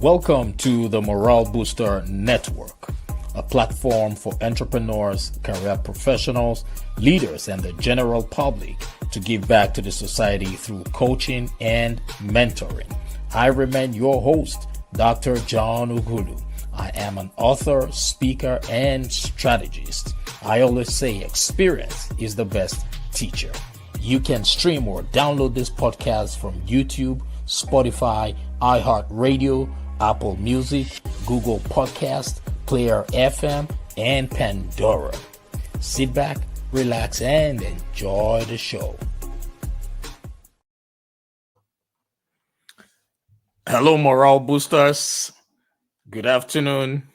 Welcome to the Morale Booster Network, a platform for entrepreneurs, career professionals, leaders, and the general public to give back to the society through coaching and mentoring. I remain your host, Dr. John Ugulu. I am an author, speaker, and strategist. I always say experience is the best teacher. You can stream or download this podcast from YouTube, Spotify, iHeartRadio, Apple Music, Google Podcast, Player FM, and Pandora. Sit back, relax, and enjoy the show. Hello, Morale Boosters. Good afternoon,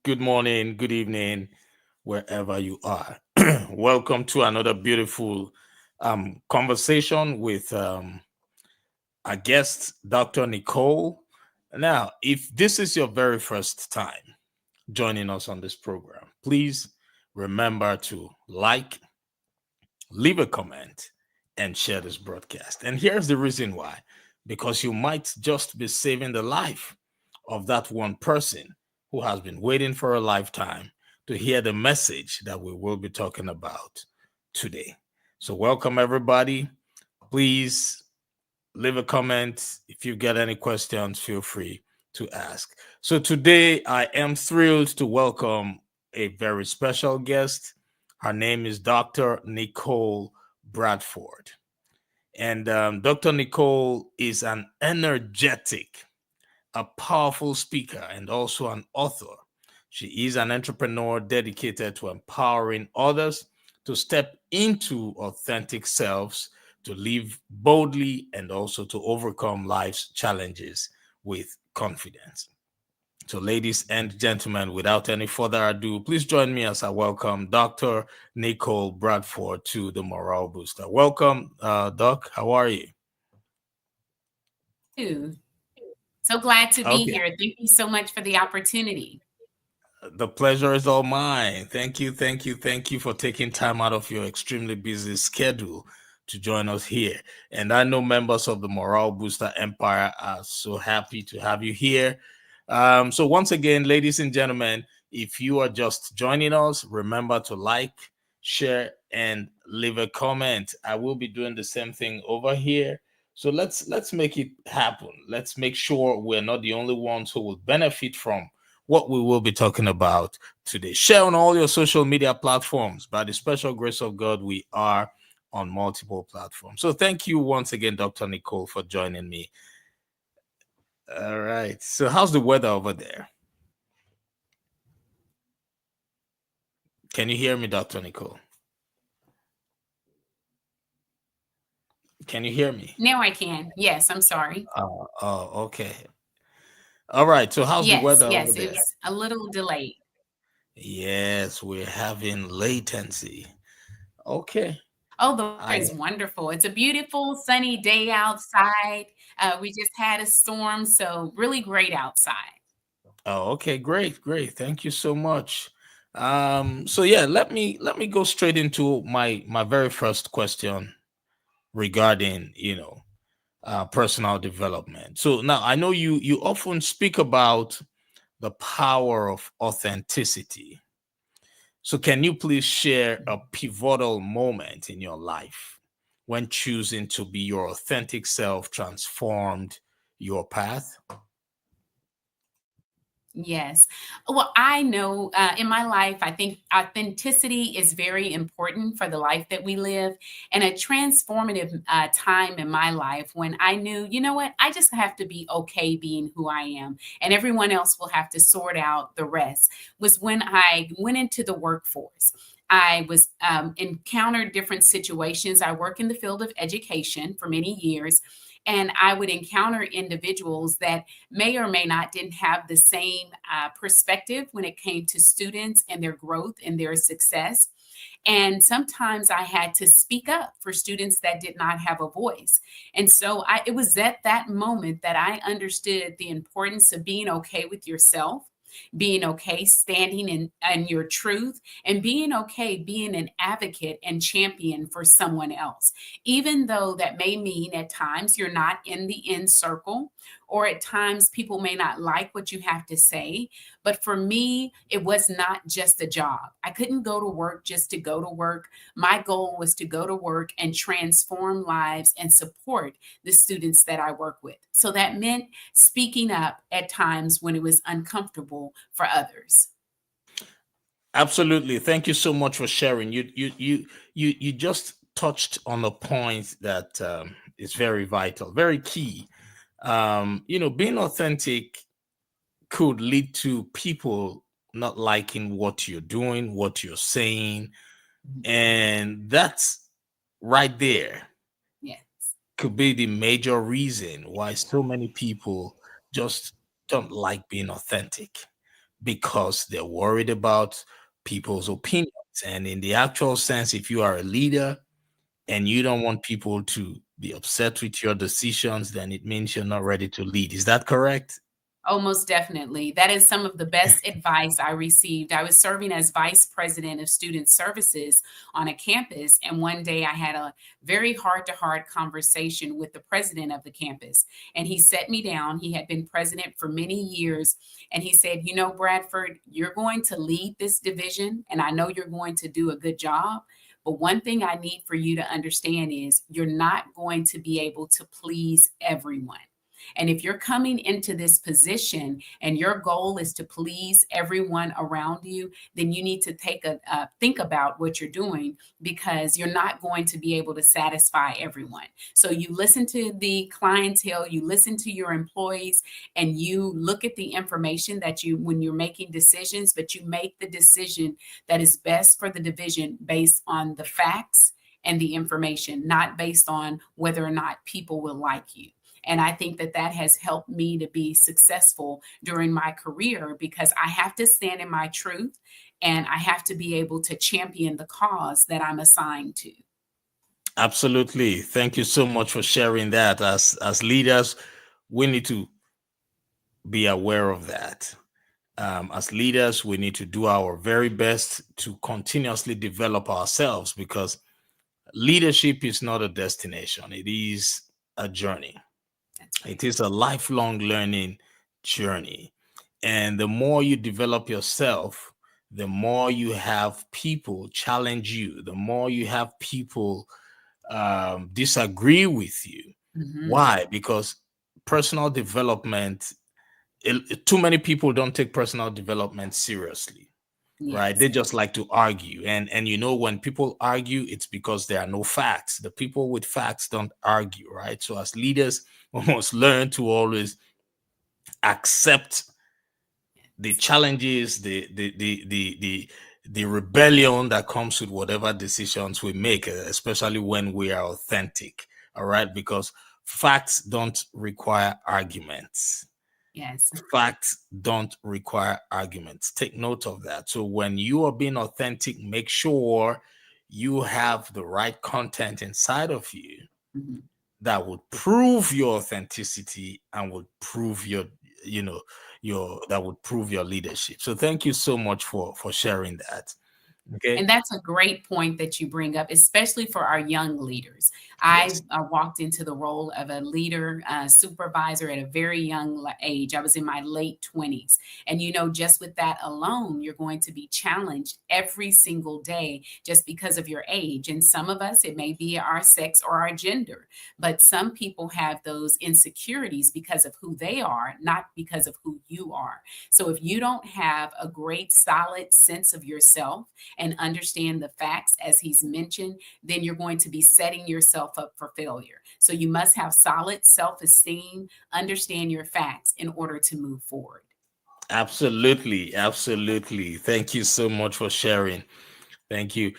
good morning, good evening, wherever you are. Welcome to another beautiful conversation with our guest, Dr. Nicole. Now, if this is your very first time joining us on this program, please remember to like, leave a comment, and share this broadcast. And here's the reason why. Because you might just be saving the life of that one person who has been waiting for a lifetime to hear the message that we will be talking about today. So welcome, everybody. Please leave a comment. If you've got any questions, feel free to ask. So today I am thrilled to welcome a very special guest. Her name is Dr. Nicole Bradford. And Dr. Nicole is an energetic, a powerful speaker, and also an author. She is an entrepreneur dedicated to empowering others to step into authentic selves, to live boldly, and also to overcome life's challenges with confidence. So, ladies and gentlemen, without any further ado, please join me as I welcome Dr. Nicole Bradford to the Morale Booster. Welcome, Doc. How are you? So glad to be here. Thank you so much for the opportunity. The pleasure is all mine. Thank you for taking time out of your extremely busy schedule to join us here. And I know members of the Morale Booster Empire are so happy to have you here. So once again, ladies and gentlemen, if you are just joining us, remember to like, share, and leave a comment. I will be doing the same thing over here. So let's make it happen. Let's make sure we're not the only ones who will benefit from what we will be talking about today. Share on all your social media platforms. By the special grace of God, we are on multiple platforms. So thank you once again, Dr. Nicole, for joining me. All right. So how's the weather over there? Can you hear me, Dr. Nicole? Can you hear me? Now I can. Yes, I'm sorry. Okay. All right. So how's the weather over there? Yes, it was a little delayed. Yes, we're having latency. Okay. Oh, the weather is wonderful. It's a beautiful sunny day outside. We just had a storm, so really great outside. Oh, okay, great. Thank you so much. So yeah, let me go straight into my very first question regarding, personal development. So now I know you often speak about the power of authenticity. So can you please share a pivotal moment in your life when choosing to be your authentic self transformed your path? Yes. Well, I know in my life, I think authenticity is very important for the life that we live. And a transformative time in my life when I knew, you know what, I just have to be okay being who I am, and everyone else will have to sort out the rest, was when I went into the workforce. I was encountered different situations. I work in the field of education for many years, and I would encounter individuals that may or may not didn't have the same perspective when it came to students and their growth and their success. And sometimes I had to speak up for students that did not have a voice. And so it was at that moment that I understood the importance of being okay with yourself, being okay standing in your truth, and being okay being an advocate and champion for someone else. Even though that may mean at times you're not in the end circle or at times people may not like what you have to say. But for me, it was not just a job. I couldn't go to work just to go to work. My goal was to go to work and transform lives and support the students that I work with. So that meant speaking up at times when it was uncomfortable for others. Absolutely. Thank you so much for sharing. You just touched on a point that is very vital, very key. Being authentic could lead to people not liking what you're doing, what you're saying, and that's right there Yes. could be the major reason why so many people just don't like being authentic because they're worried about people's opinions. And in the actual sense, if you are a leader and you don't want people to be upset with your decisions, then it means you're not ready to lead. Is that correct? Oh, most definitely. That is some of the best advice I received. I was serving as vice president of student services on a campus. And one day I had a very heart to heart conversation with the president of the campus. And he set me down. He had been president for many years. And he said, "You know, Bradford, you're going to lead this division. And I know you're going to do a good job. But one thing I need for you to understand is you're not going to be able to please everyone. And if you're coming into this position and your goal is to please everyone around you, then you need to take a think about what you're doing because you're not going to be able to satisfy everyone. So you listen to the clientele, you listen to your employees, and you look at the information that you when you're making decisions, but you make the decision that is best for the division based on the facts and the information, not based on whether or not people will like you. And I think that that has helped me to be successful during my career because I have to stand in my truth and I have to be able to champion the cause that I'm assigned to. Absolutely. Thank you so much for sharing that. As leaders, we need to be aware of that. As leaders, we need to do our very best to continuously develop ourselves because leadership is not a destination, it is a journey. That's right. It is a lifelong learning journey. And the more you develop yourself, the more you have people challenge you, the more you have people disagree with you. Hmm. Why? Because personal development, too many people don't take personal development seriously, right? They Yes. just like to argue. And when people argue, it's because there are no facts. The people with facts don't argue, right? So as leaders, we must learn to always accept the challenges, the rebellion that comes with whatever decisions we make, especially when we are authentic. All right, because facts don't require arguments. Yes. Facts don't require arguments. Take note of that. So when you are being authentic, make sure you have the right content inside of you Hmm. that would prove your authenticity and would prove you know that would prove your leadership. So thank you so much for sharing that. Okay. And that's a great point that you bring up, especially for our young leaders. Yes. I walked into the role of a leader, supervisor at a very young age. I was in my late 20s. And, just with that alone, you're going to be challenged every single day just because of your age. And some of us, it may be our sex or our gender, but some people have those insecurities because of who they are, not because of who you are. So if you don't have a great, solid sense of yourself, and understand the facts as he's mentioned, then you're going to be setting yourself up for failure. So you must have solid self esteem, understand your facts in order to move forward. Absolutely. Absolutely. Thank you so much for sharing. Thank you.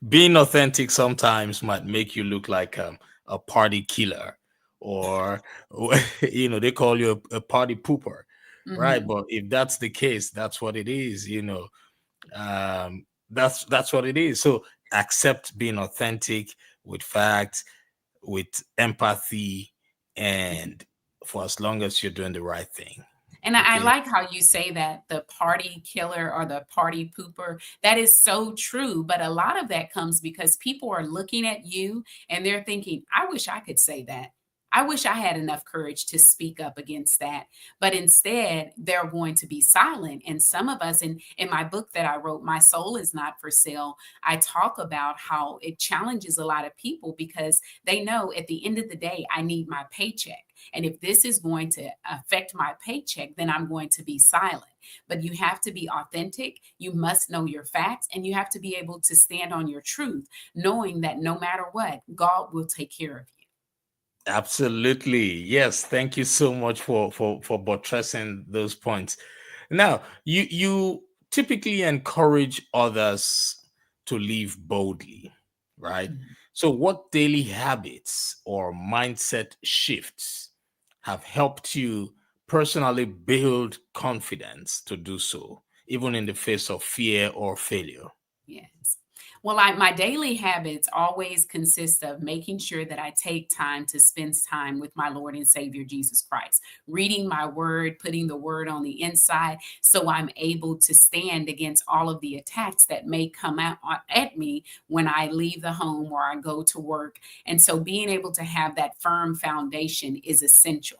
Being authentic sometimes might make you look like a party killer, or they call you a party pooper, right? Hmm. But if that's the case, that's what it is. That's what it is. So accept being authentic with facts, with empathy, and for as long as you're doing the right thing. And I Okay. like how you say that, the party killer or the party pooper. That is so true. But a lot of that comes because people are looking at you and they're thinking, I wish I could say that. I wish I had enough courage to speak up against that. But instead, they're going to be silent. And some of us, in my book that I wrote, My Soul is Not for Sale, I talk about how it challenges a lot of people because they know at the end of the day, I need my paycheck. And if this is going to affect my paycheck, then I'm going to be silent. But you have to be authentic. You must know your facts and you have to be able to stand on your truth, knowing that no matter what, God will take care of you. Absolutely. Yes. Thank you so much for buttressing those points. Now, you typically encourage others to live boldly, right? Mhm. So what daily habits or mindset shifts have helped you personally build confidence to do so, even in the face of fear or failure? Yes. Well, my daily habits always consist of making sure that I take time to spend time with my Lord and Savior Jesus Christ, reading my word, putting the word on the inside, so I'm able to stand against all of the attacks that may come out at me when I leave the home or I go to work. And so being able to have that firm foundation is essential.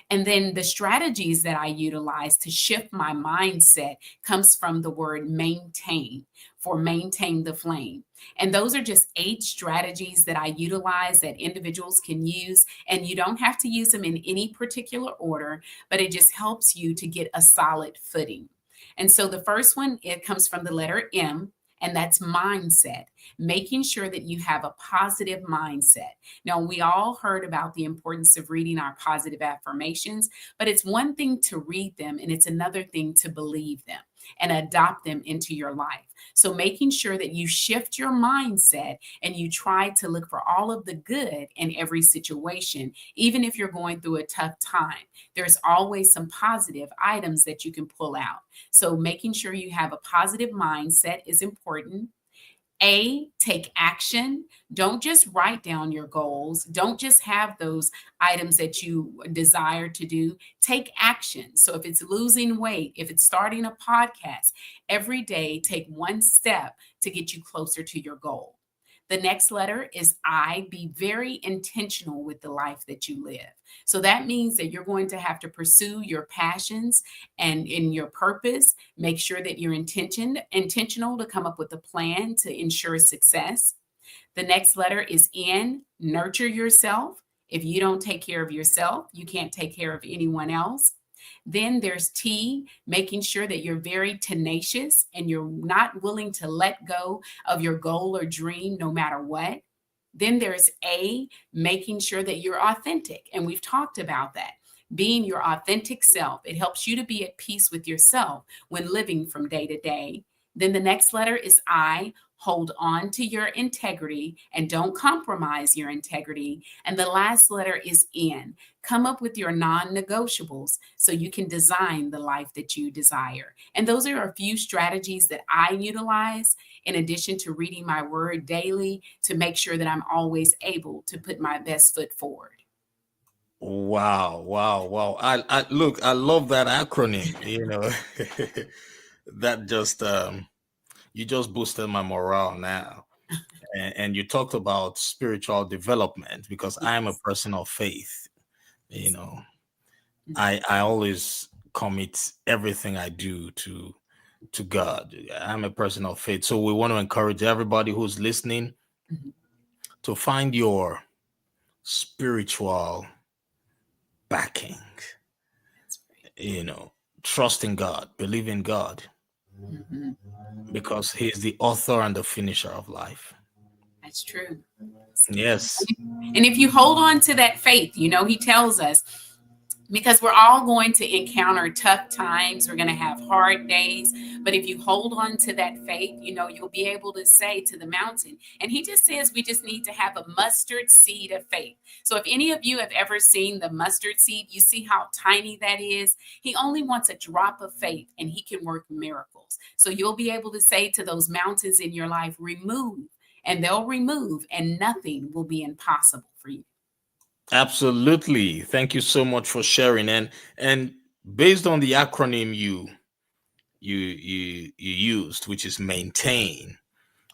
And then the strategies that I utilize to shift my mindset comes from the word maintain, for maintain the flame. And those are just 8 strategies that I utilize that individuals can use. And you don't have to use them in any particular order, but it just helps you to get a solid footing. And so the first one, it comes from the letter M, and that's mindset, making sure that you have a positive mindset. Now, we all heard about the importance of reading our positive affirmations, but it's one thing to read them and it's another thing to believe them and adopt them into your life. So, making sure that you shift your mindset and you try to look for all of the good in every situation, even if you're going through a tough time, there's always some positive items that you can pull out. So, making sure you have a positive mindset is important. Take action. Don't just write down your goals. Don't just have those items that you desire to do. Take action. So if it's losing weight, if it's starting a podcast, every day take one step to get you closer to your goal. The next letter is I. Be very intentional with the life that you live. So that means that you're going to have to pursue your passions and in your purpose. Make sure that you're intentional to come up with a plan to ensure success. The next letter is N. Nurture yourself. If you don't take care of yourself, you can't take care of anyone else. Then there's T, making sure that you're very tenacious and you're not willing to let go of your goal or dream no matter what. Then there's A, making sure that you're authentic. And we've talked about that. Being your authentic self, it helps you to be at peace with yourself when living from day to day. Then the next letter is I. Hold on to your integrity and don't compromise your integrity. And the last letter is N. Come up with your non negotiables so you can design the life that you desire. And those are a few strategies that I utilize in addition to reading my word daily to make sure that I'm always able to put my best foot forward. Wow, wow, wow. I look, I love that acronym, that just you just boosted my morale now. And you talked about spiritual development because I am a Yes. person of faith. You Yes. know, Mhm. I always commit everything I do to God. I'm a person of faith. So we want to encourage everybody who's listening Mhm. to find your spiritual backing, That's right. you know, trust in God, believe in God, Mhm. because He's the author and the finisher of life. That's true. Yes, And if you hold on to that faith, he tells us, because we're all going to encounter tough times. We're going to have hard days. But if you hold on to that faith, you'll be able to say to the mountain. And he just says we just need to have a mustard seed of faith. So if any of you have ever seen the mustard seed, you see how tiny that is. He only wants a drop of faith and he can work miracles. So you'll be able to say to those mountains in your life, remove, and they'll remove, and nothing will be impossible for you. absolutely. Thank you so much for sharing. And based on the acronym you used, which is maintain,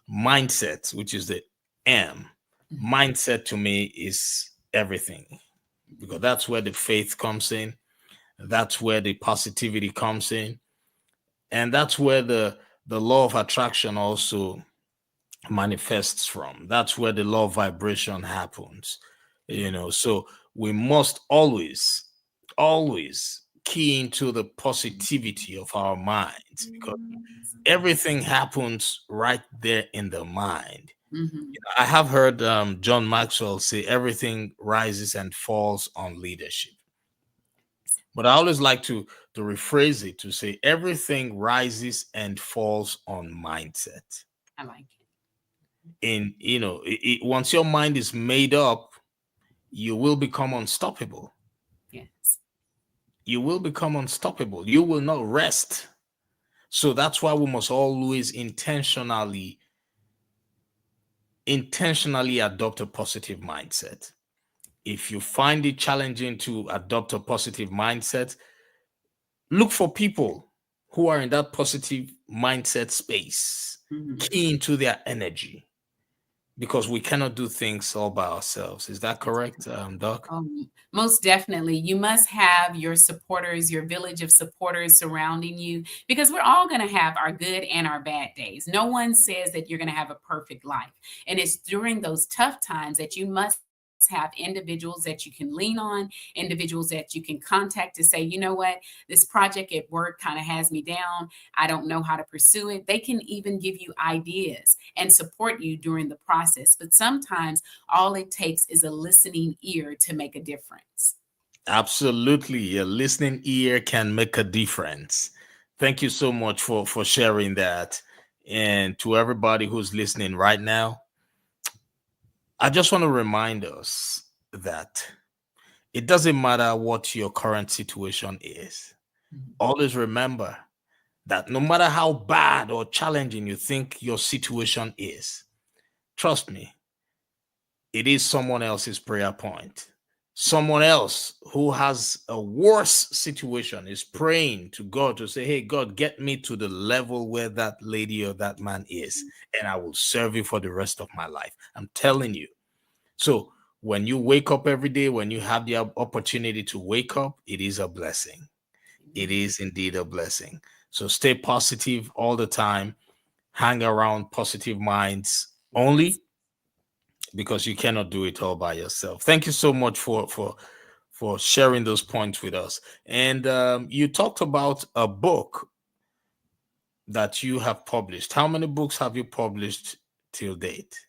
mindset, which is the M. Mindset to me is everything, because that's where the faith comes in, that's where the positivity comes in, and that's where the law of attraction also manifests from. That's where the law of vibration happens. So we must always key into the positivity of our minds, because everything happens right there in the mind. Mm-hmm. I have heard John Maxwell say everything rises and falls on leadership. But I always like to rephrase it to say everything rises and falls on mindset. I like it. In once your mind is made up, you will become unstoppable. Yes. You will become unstoppable. You will not rest. So that's why we must always intentionally adopt a positive mindset. If you find it challenging to adopt a positive mindset, look for people who are in that positive mindset space, Mm-hmm. key into their energy, because we cannot do things all by ourselves. Is that correct, Doc? Most definitely. You must have your supporters, your village of supporters surrounding you, because we're all going to have our good and our bad days. No one says that you're going to have a perfect life. And it's during those tough times that you must have individuals that you can lean on, individuals that you can contact to say, you know what, this project at work kind of has me down. I don't know how to pursue it. They can even give you ideas and support you during the process. But sometimes all it takes is a listening ear to make a difference. Absolutely. A listening ear can make a difference. Thank you so much for sharing that. And to everybody who's listening right now, I just want to remind us that it doesn't matter what your current situation is. Mhm. Always remember that no matter how bad or challenging you think your situation is, trust me, it is someone else's prayer point. Someone else who has a worse situation is praying to God to say, hey, God, get me to the level where that lady or that man is, and I will serve you for the rest of my life. I'm telling you. So when you wake up every day, when you have the opportunity to wake up, it is a blessing. It is indeed a blessing. So stay positive all the time. Hang around positive minds Yes. only, because you cannot do it all by yourself. Thank you so much for sharing those points with us. And you talked about a book that you have published. How many books have you published till date?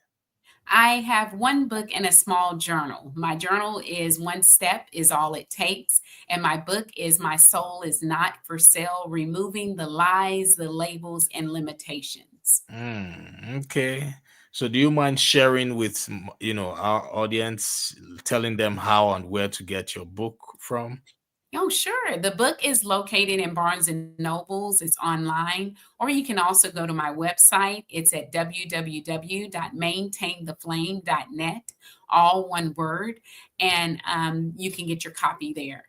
I have one book and a small journal. My journal is One Step is All It Takes. And my book is My Soul is Not for Sale, Removing the Lies, the Labels, and Limitations. Okay. So do you mind sharing with our audience, telling them how and where to get your book from? Oh, sure. The book is located in Barnes and Nobles. It's online, or you can also go to my website. It's at www.maintaintheflame.net, all one word, and you can get your copy there.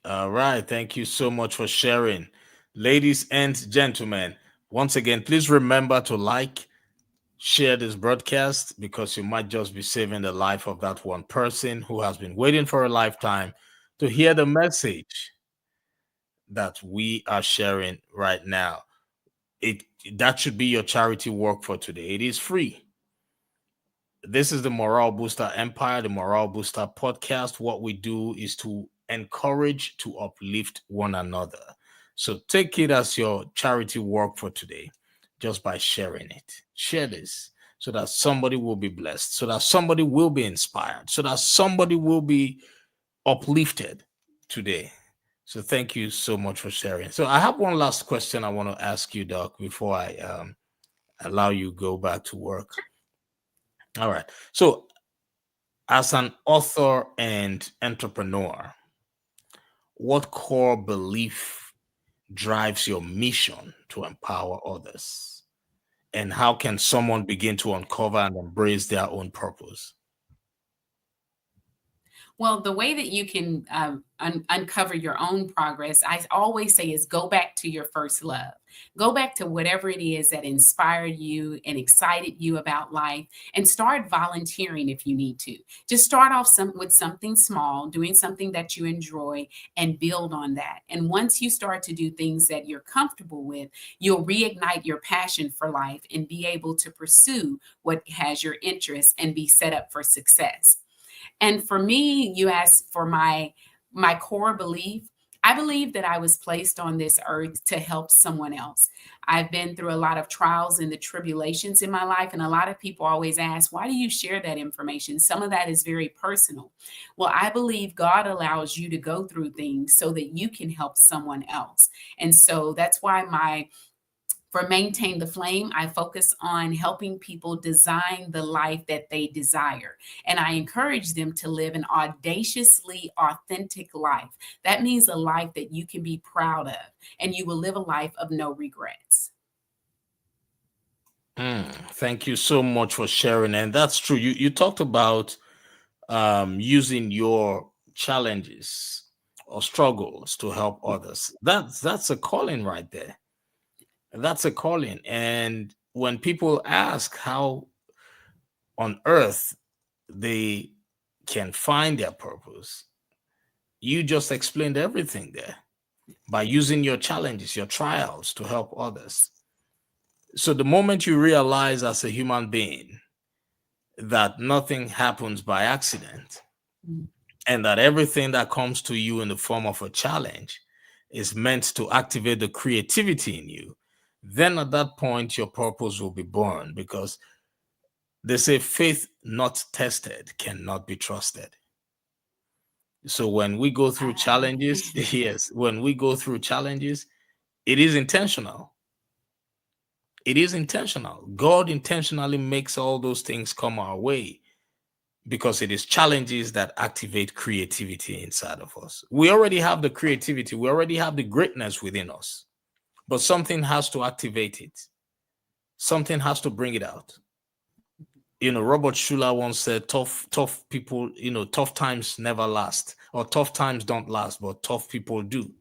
All right. Thank you so much for sharing. Ladies and gentlemen, once again, please remember to like, share this broadcast, because you might just be saving the life of that one person who has been waiting for a lifetime to hear the message that we are sharing right now. It That should be your charity work for today. It is free. This is the Morale Booster Empire, the Morale Booster podcast. What we do is to encourage, to uplift one another. So take it as your charity work for today, just by sharing it. Share this so that somebody will be blessed, so that somebody will be inspired, so that somebody will be uplifted today. So thank you so much for sharing. So I have one last question I want to ask you, Doc, before I allow you go back to work. All right. So as an author and entrepreneur, what core belief drives your mission to empower others? And how can someone begin to uncover and embrace their own purpose? Well, the way that you can uncover your own progress, I always say, is go back to your first love. Go back to whatever it is that inspired you and excited you about life, and start volunteering if you need to. Just start off with something small, doing something that you enjoy, and build on that. And once you start to do things that you're comfortable with, you'll reignite your passion for life and be able to pursue what has your interest and be set up for success. And for me, you asked for my core belief. I believe that I was placed on this earth to help someone else. I've been through a lot of trials and the tribulations in my life, and a lot of people always ask, why do you share that information? Some of that is very personal. Well, I believe God allows you to go through things so that you can help someone else. And so that's why my for Maintain the Flame, I focus on helping people design the life that they desire. And I encourage them to live an audaciously authentic life. That means a life that you can be proud of, and you will live a life of no regrets. Thank you so much for sharing. And that's true. You talked about using your challenges or struggles to help others. That's a calling right there. That's a calling. And when people ask how on earth they can find their purpose, you just explained everything there by using your challenges, your trials to help others. So the moment you realize as a human being that nothing happens by accident Mm. and that everything that comes to you in the form of a challenge is meant to activate the creativity in you, then at that point your purpose will be born, because they say faith not tested cannot be trusted. So when we go through I challenges, yes, when we go through challenges, it is intentional. It is intentional. God intentionally makes all those things come our way because it is challenges that activate creativity inside of us. We already have the creativity, we already have the greatness within us, but something has to activate it, something has to bring it out. Robert Schuller once said, tough people, tough times never last, or tough times don't last, but tough people do.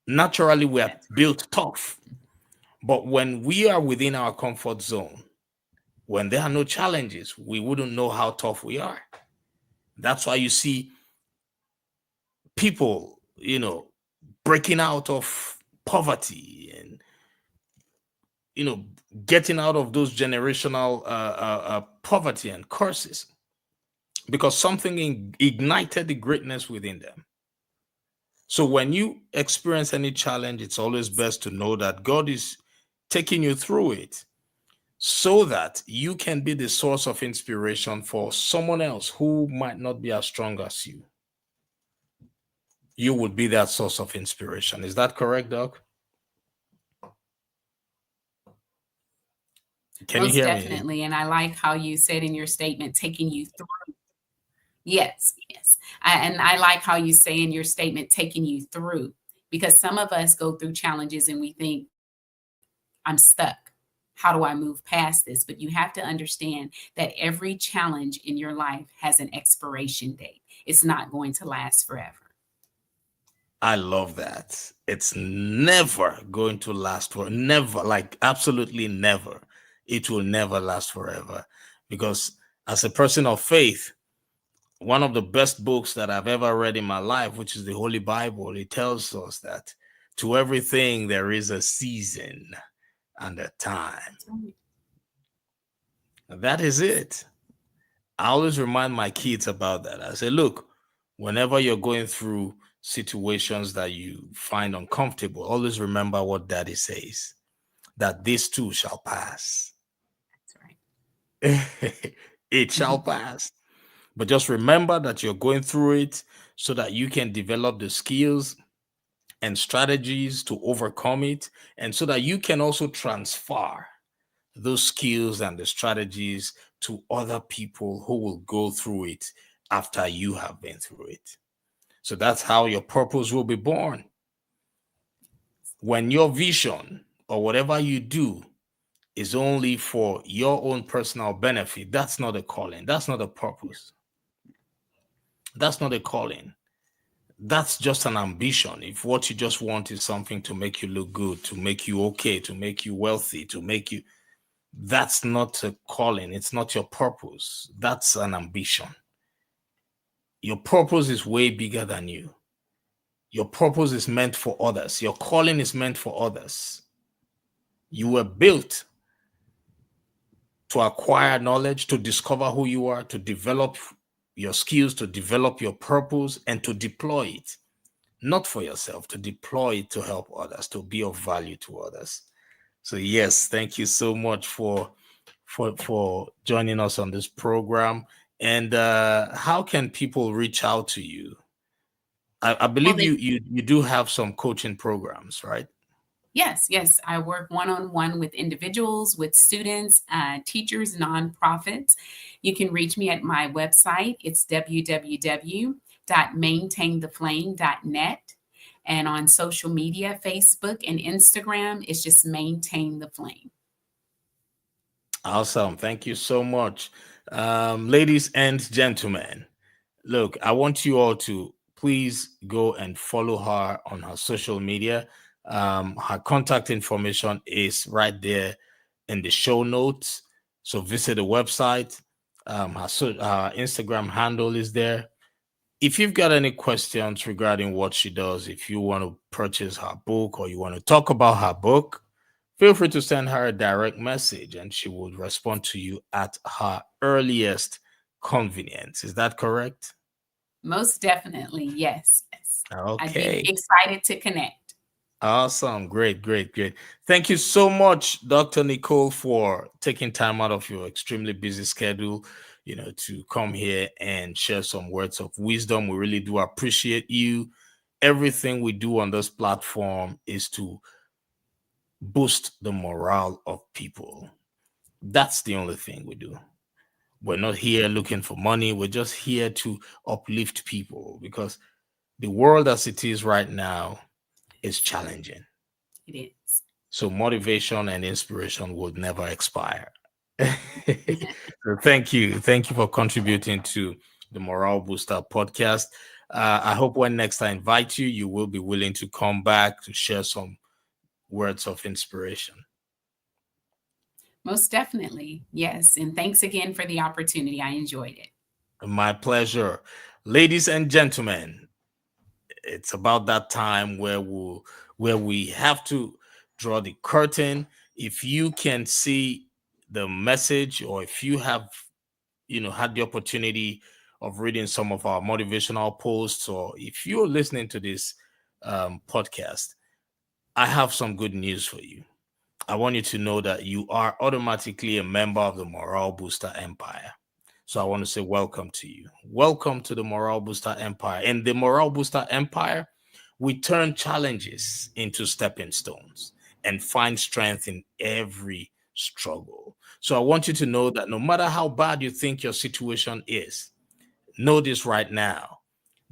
Naturally, we are That's right. built tough, but when we are within our comfort zone, when there are no challenges, we wouldn't know how tough we are. That's why you see people, breaking out of poverty and, you know, getting out of those generational poverty and curses because something ignited the greatness within them. So when you experience any challenge, it's always best to know that God is taking you through it so that you can be the source of inspiration for someone else who might not be as strong as you. You would be that source of inspiration. Is that correct, Doc? Can you Most hear me? definitely. And I like how you said in your statement, taking you through. Yes, yes. And I like how you say in your statement, taking you through, because some of us go through challenges and we think, I'm stuck. How do I move past this? But you have to understand that every challenge in your life has an expiration date. It's not going to last forever. I love that. It's never going to last for never, like absolutely never. It will never last forever. Because as a person of faith, one of the best books that I've ever read in my life, which is the Holy Bible, it tells us that to everything there is a season and a time. That's right. That is it. I always remind my kids about that. I say, look, whenever you're going through situations that you find uncomfortable, always remember what daddy says, that this too shall pass. That's right. It shall pass. But just remember that you're going through it so that you can develop the skills and strategies to overcome it, and so that you can also transfer those skills and the strategies to other people who will go through it after you have been through it. So that's how your purpose will be born. When your vision or whatever you do is only for your own personal benefit, that's not a calling, that's not a purpose. That's not a calling. That's just an ambition. If what you just want is something to make you look good, to make you okay, to make you wealthy, to make you, that's not a calling. It's not your purpose. That's an ambition. Your purpose is way bigger than you. Your purpose is meant for others. Your calling is meant for others. You were built to acquire knowledge, to discover who you are, to develop your skills, to develop your purpose, and to deploy it. Not for yourself, to deploy it to help others, to be of value to others. So yes, thank you so much for joining us on this program. And how can people reach out to you? I Well, believe they you do have some coaching programs, right? Yes, yes. I work one on one with individuals, with students, teachers, nonprofits. You can reach me at my website. It's www.maintaintheflame.net. And on social media, Facebook and Instagram, it's just Maintain the Flame. Awesome. Thank you so much. Ladies and gentlemen, look, I want you all to please go and follow her on her social media. Her contact information is right there in the show notes. So visit the website. Her Instagram handle is there. If you've got any questions regarding what she does, if you want to purchase her book or you want to talk about her book, feel free to send her a direct message and she will respond to you at her earliest convenience. Is that correct? Most definitely. Yes, yes. I'd be Okay. excited to connect. Awesome. Great, great, great. Thank you so much, Dr. Nicole, for taking time out of your extremely busy schedule, to come here and share some words of wisdom. We really do appreciate you. Everything we do on this platform is to boost the morale of people. That's the only thing we do. We're not here looking for money. We're just here to uplift people because the world as it is right now is challenging. It is. So motivation and inspiration would never expire. So thank you. Thank you for contributing to the Morale Booster podcast. I hope when next I invite you, you will be willing to come back to share some words of inspiration. Most definitely. Yes. And thanks again for the opportunity. I enjoyed it. My pleasure. Ladies and gentlemen, it's about that time where we have to draw the curtain. If you can see the message, or if you have had the opportunity of reading some of our motivational posts, or if you're listening to this podcast, I have some good news for you. I want you to know that you are automatically a member of the Morale Booster Empire. So I want to say welcome to you. Welcome to the Morale Booster Empire. In the Morale Booster Empire, we turn challenges into stepping stones and find strength in every struggle. So I want you to know that no matter how bad you think your situation is, know this right now,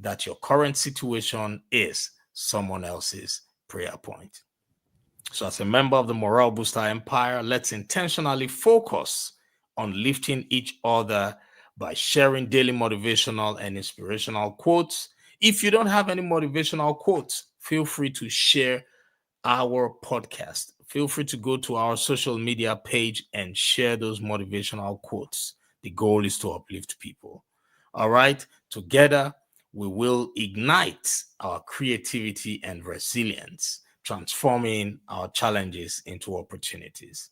that your current situation is someone else's prayer point. So, as a member of the Morale Booster Empire, let's intentionally focus on lifting each other by sharing daily motivational and inspirational quotes. If you don't have any motivational quotes, feel free to share our podcast. Feel free to go to our social media page and share those motivational quotes. The goal is to uplift people. All right, together we will ignite our creativity and resilience, transforming our challenges into opportunities.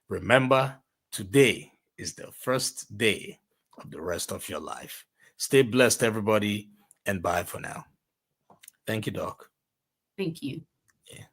Remember, today is the first day of the rest of your life. Stay blessed, everybody, and bye for now. Thank you, Doc. Thank you. Yeah.